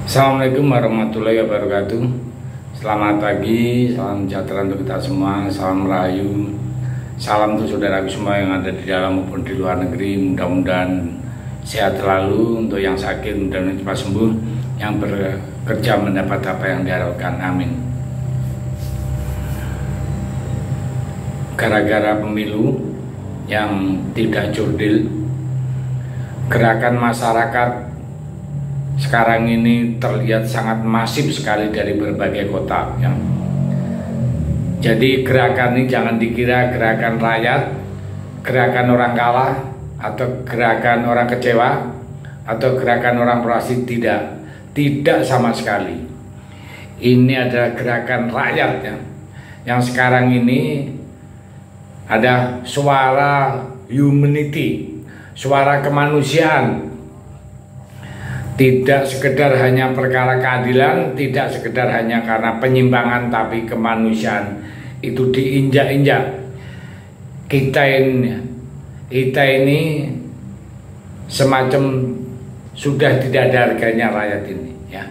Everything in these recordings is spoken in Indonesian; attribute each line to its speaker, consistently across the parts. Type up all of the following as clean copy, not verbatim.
Speaker 1: Assalamualaikum warahmatullahi wabarakatuh. Selamat pagi, salam sejahtera untuk kita semua, salam rahayu, salam untuk saudaraku semua yang ada di dalam maupun di luar negeri. Mudah-mudahan sehat selalu, untuk yang sakit mudah-mudahan cepat sembuh, yang bekerja mendapat apa yang diharapkan. Amin. Gara-gara pemilu yang tidak jurdil, gerakan masyarakat sekarang ini terlihat sangat masif sekali dari berbagai kota ya. Jadi gerakan ini jangan dikira gerakan rakyat, gerakan orang kalah, atau gerakan orang kecewa, atau gerakan orang proaktif. Tidak sama sekali. Ini adalah gerakan rakyat ya. Yang sekarang ini ada suara humanity, suara kemanusiaan. Tidak sekedar hanya perkara keadilan, tidak sekedar hanya karena penyimpangan, tapi kemanusiaan itu diinjak-injak. Kita ini semacam sudah tidak ada harganya rakyat ini ya.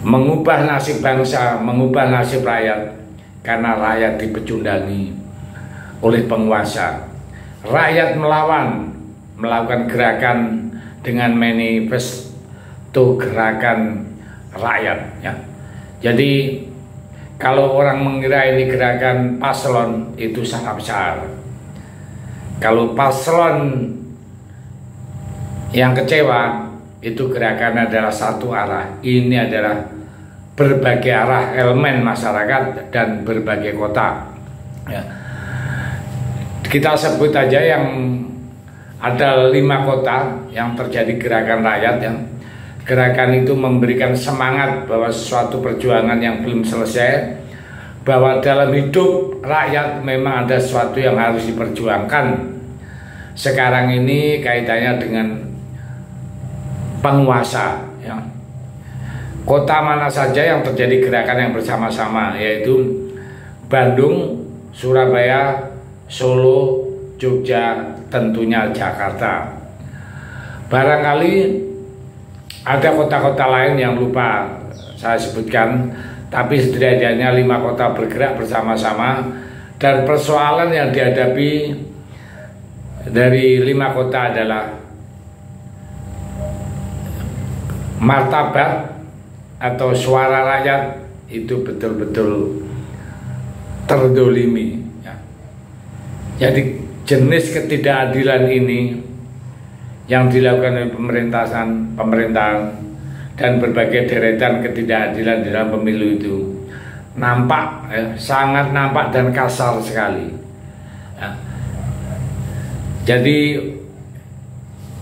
Speaker 1: Mengubah nasib bangsa, mengubah nasib rakyat, karena rakyat dipecundangi oleh penguasa. Rakyat melakukan gerakan dengan manifesto gerakan rakyat ya. Jadi kalau orang mengira ini gerakan paslon, itu sangat besar. Kalau paslon yang kecewa, itu gerakan adalah satu arah. Ini adalah berbagai arah elemen masyarakat dan berbagai kota ya. Kita sebut aja yang ada 5 kota yang terjadi gerakan rakyat ya. Gerakan itu memberikan semangat bahwa sesuatu perjuangan yang belum selesai, bahwa dalam hidup rakyat memang ada sesuatu yang harus diperjuangkan. Sekarang ini kaitannya dengan penguasa ya. Kota mana saja yang terjadi gerakan yang bersama-sama, yaitu Bandung, Surabaya, Solo, Jogja, tentunya Jakarta. Barangkali ada kota-kota lain yang lupa saya sebutkan, tapi setidaknya 5 kota bergerak bersama-sama, dan persoalan yang dihadapi dari 5 kota adalah martabat atau suara rakyat itu betul-betul terdolimi ya. Jadi jenis ketidakadilan ini yang dilakukan oleh pemerintahan dan berbagai deretan ketidakadilan dalam pemilu itu nampak ya, sangat nampak dan kasar sekali ya. Jadi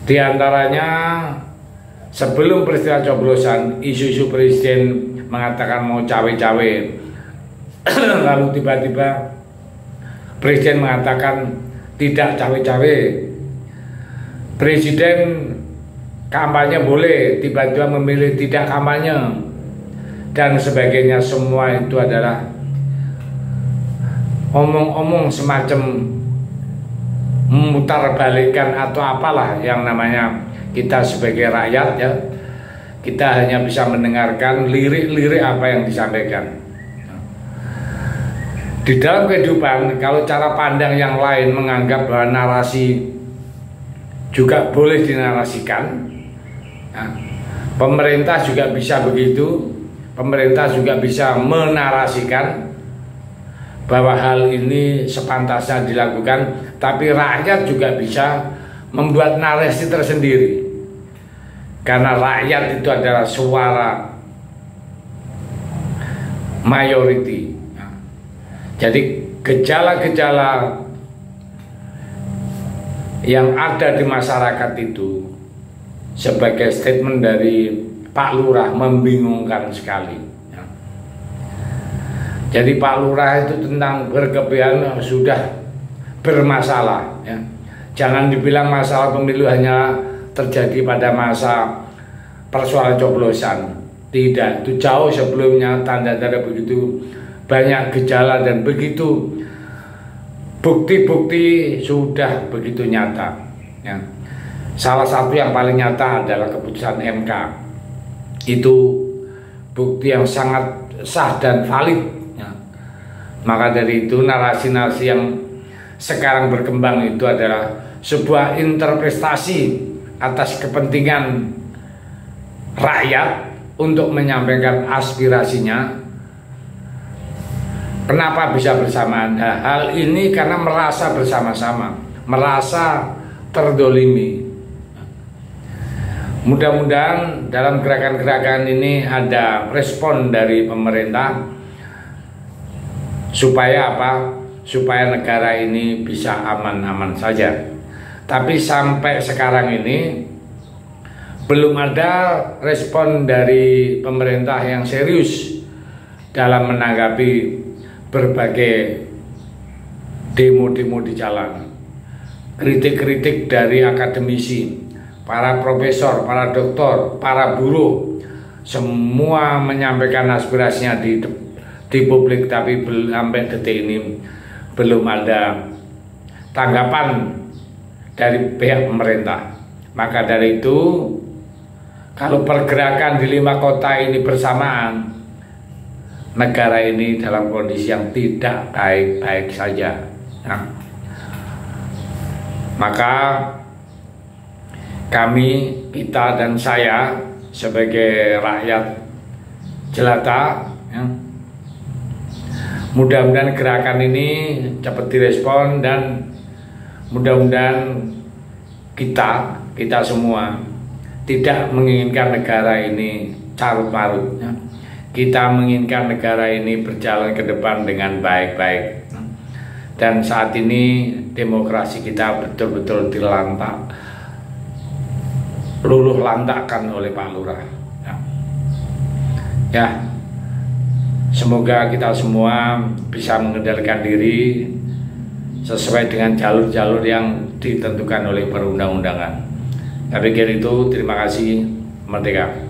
Speaker 1: diantaranya sebelum peristiwa coblosan, isu-isu presiden mengatakan mau cawe-cawe lalu tiba-tiba presiden mengatakan tidak cawe-cawe. Presiden kampanye boleh, tiba-tiba memilih tidak kampanye, dan sebagainya. Semua itu adalah omong-omong semacam memutarbalikkan atau apalah yang namanya. Kita sebagai rakyat ya, kita hanya bisa mendengarkan lirik-lirik apa yang disampaikan. Di dalam kehidupan, kalau cara pandang yang lain menganggap bahwa narasi juga boleh dinarasikan ya, pemerintah juga bisa begitu. Pemerintah juga bisa menarasikan bahwa hal ini sepantasnya dilakukan, tapi rakyat juga bisa membuat narasi tersendiri, karena rakyat itu adalah suara mayority. Jadi gejala-gejala yang ada di masyarakat itu sebagai statement dari Pak Lurah membingungkan sekali ya. Jadi Pak Lurah itu tentang berkepentingan sudah bermasalah ya. Jangan dibilang masalah pemilu hanya terjadi pada masa persoalan coblosan. Tidak, itu jauh sebelumnya tanda-tanda begitu banyak gejala dan begitu bukti-bukti sudah begitu nyata ya. Salah satu yang paling nyata adalah keputusan MK itu bukti yang sangat sah dan valid ya. Maka dari itu narasi-narasi yang sekarang berkembang itu adalah sebuah interpretasi atas kepentingan rakyat untuk menyampaikan aspirasinya. Kenapa bisa bersamaan? Nah, hal ini karena merasa bersama-sama, merasa terdolimi. Mudah-mudahan dalam gerakan-gerakan ini ada respon dari pemerintah supaya apa? Supaya negara ini bisa aman-aman saja. Tapi sampai sekarang ini belum ada respon dari pemerintah yang serius dalam menanggapi berbagai demo-demo di jalan. Kritik-kritik dari akademisi, para profesor, para doktor, para buruh, semua menyampaikan aspirasinya di publik, tapi sampai detik ini belum ada tanggapan dari pihak pemerintah. Maka dari itu, kalau pergerakan di 5 kota ini bersamaan, negara ini dalam kondisi yang tidak baik-baik saja. Nah, maka kami, kita dan saya sebagai rakyat jelata ya, mudah-mudahan gerakan ini cepat direspon dan mudah-mudahan kita semua tidak menginginkan negara ini carut-marut ya. Kita menginginkan negara ini berjalan ke depan dengan baik-baik. Dan saat ini demokrasi kita betul-betul luluh lantakkan oleh Pak Lurah. Ya, semoga kita semua bisa mengendalikan diri sesuai dengan jalur-jalur yang ditentukan oleh perundang-undangan. Saya pikir itu, terima kasih, merdeka.